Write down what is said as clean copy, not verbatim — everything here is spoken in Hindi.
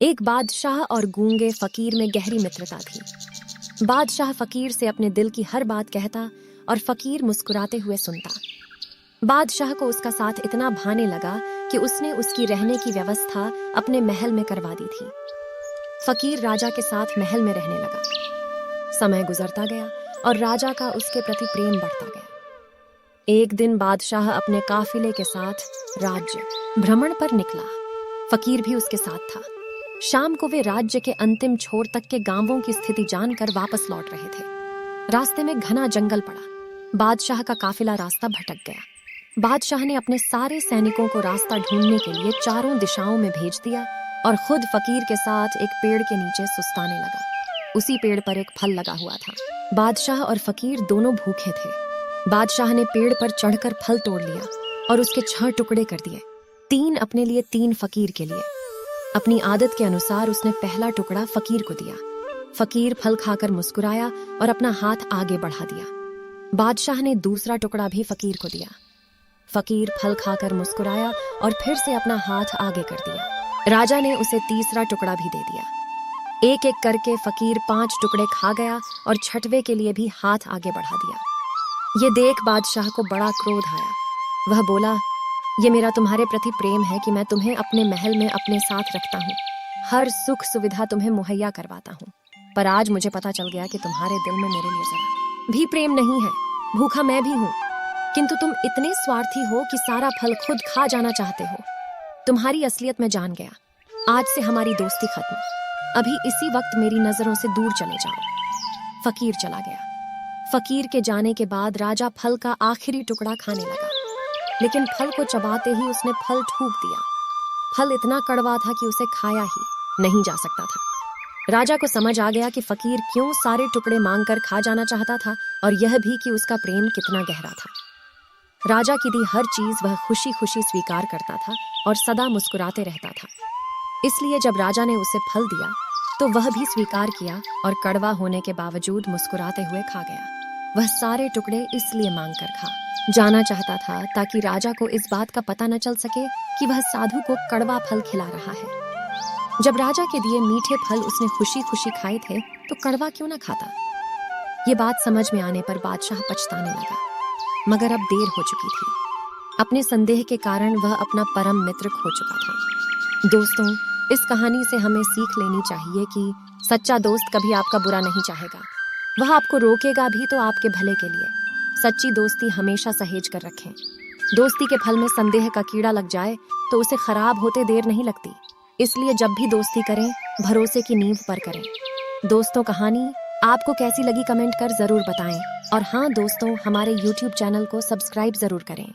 एक बादशाह और गूंगे फकीर में गहरी मित्रता थी। बादशाह फकीर से अपने दिल की हर बात कहता और फकीर मुस्कुराते हुए सुनता। बादशाह को उसका साथ इतना भाने लगा कि उसने उसकी रहने की व्यवस्था अपने महल में करवा दी थी। फकीर राजा के साथ महल में रहने लगा। समय गुजरता गया और राजा का उसके प्रति प्रेम बढ़ता गया। एक दिन बादशाह अपने काफिले के साथ राज्य भ्रमण पर निकला। फकीर भी उसके साथ था। शाम को वे राज्य के अंतिम छोर तक के गांवों की स्थिति जानकर वापस लौट रहे थे। रास्ते में घना जंगल पड़ा। बादशाह का काफिला रास्ता भटक गया। बादशाह ने अपने सारे सैनिकों को रास्ता ढूंढने के लिए चारों दिशाओं में भेज दिया और खुद फकीर के साथ एक पेड़ के नीचे सुस्ताने लगा। उसी पेड़ पर एक फल लगा हुआ था। बादशाह और फकीर दोनों भूखे थे। बादशाह ने पेड़ पर चढ़कर फल तोड़ लिया और उसके 6 टुकड़े कर दिए, 3 अपने लिए, 3 फकीर के लिए। अपनी आदत के अनुसार उसने पहला टुकड़ा फकीर को दिया। फकीर फल खाकर मुस्कुराया और अपना हाथ आगे बढ़ा दिया। बादशाह ने दूसरा टुकड़ा भी फकीर को दिया। फकीर फल खाकर मुस्कुराया और फिर से अपना हाथ आगे कर दिया। राजा ने उसे तीसरा टुकड़ा भी दे दिया। एक एक करके फकीर 5 टुकड़े खा गया और 6वें के लिए भी हाथ आगे बढ़ा दिया। ये देख बादशाह को बड़ा क्रोध आया। वह बोला, ये मेरा तुम्हारे प्रति प्रेम है कि मैं तुम्हें अपने महल में अपने साथ रखता हूँ, हर सुख सुविधा तुम्हें मुहैया करवाता हूँ, पर आज मुझे पता चल गया कि तुम्हारे दिल में मेरे लिए जरा भी प्रेम नहीं है। भूखा मैं भी हूँ, किंतु तुम इतने स्वार्थी हो कि सारा फल खुद खा जाना चाहते हो। तुम्हारी असलियत में जान गया। आज से हमारी दोस्ती खत्म। अभी इसी वक्त मेरी नजरों से दूर चले जाओ। फकीर चला गया। फकीर के जाने के बाद राजा फल का आखिरी टुकड़ा खाने लगा, लेकिन फल को चबाते ही उसने फल थूक दिया। फल इतना कड़वा था कि उसे खाया ही नहीं जा सकता था। राजा को समझ आ गया कि फकीर क्यों सारे टुकड़े मांगकर खा जाना चाहता था और यह भी कि उसका प्रेम कितना गहरा था। राजा की दी हर चीज वह खुशी खुशी स्वीकार करता था और सदा मुस्कुराते रहता था। इसलिए जब राजा ने उसे फल दिया तो वह भी स्वीकार किया और कड़वा होने के बावजूद मुस्कुराते हुए खा गया। वह सारे टुकड़े इसलिए मांगकर खा जाना चाहता था ताकि राजा को इस बात का पता न चल सके कि वह साधु को कड़वा फल खिला रहा है। जब राजा के दिए मीठे फल उसने खुशी खुशी खाए थे तो कड़वा क्यों न खाता। ये बात समझ में आने पर बादशाह पछताने लगा, मगर अब देर हो चुकी थी। अपने संदेह के कारण वह अपना परम मित्र खो चुका था। दोस्तों, इस कहानी से हमें सीख लेनी चाहिए कि सच्चा दोस्त कभी आपका बुरा नहीं चाहेगा। वह आपको रोकेगा भी तो आपके भले के लिए। सच्ची दोस्ती हमेशा सहेज कर रखें। दोस्ती के फल में संदेह का कीड़ा लग जाए तो उसे खराब होते देर नहीं लगती। इसलिए जब भी दोस्ती करें, भरोसे की नींव पर करें। दोस्तों, कहानी आपको कैसी लगी कमेंट कर जरूर बताएं। और हाँ दोस्तों, हमारे YouTube चैनल को सब्सक्राइब जरूर करें।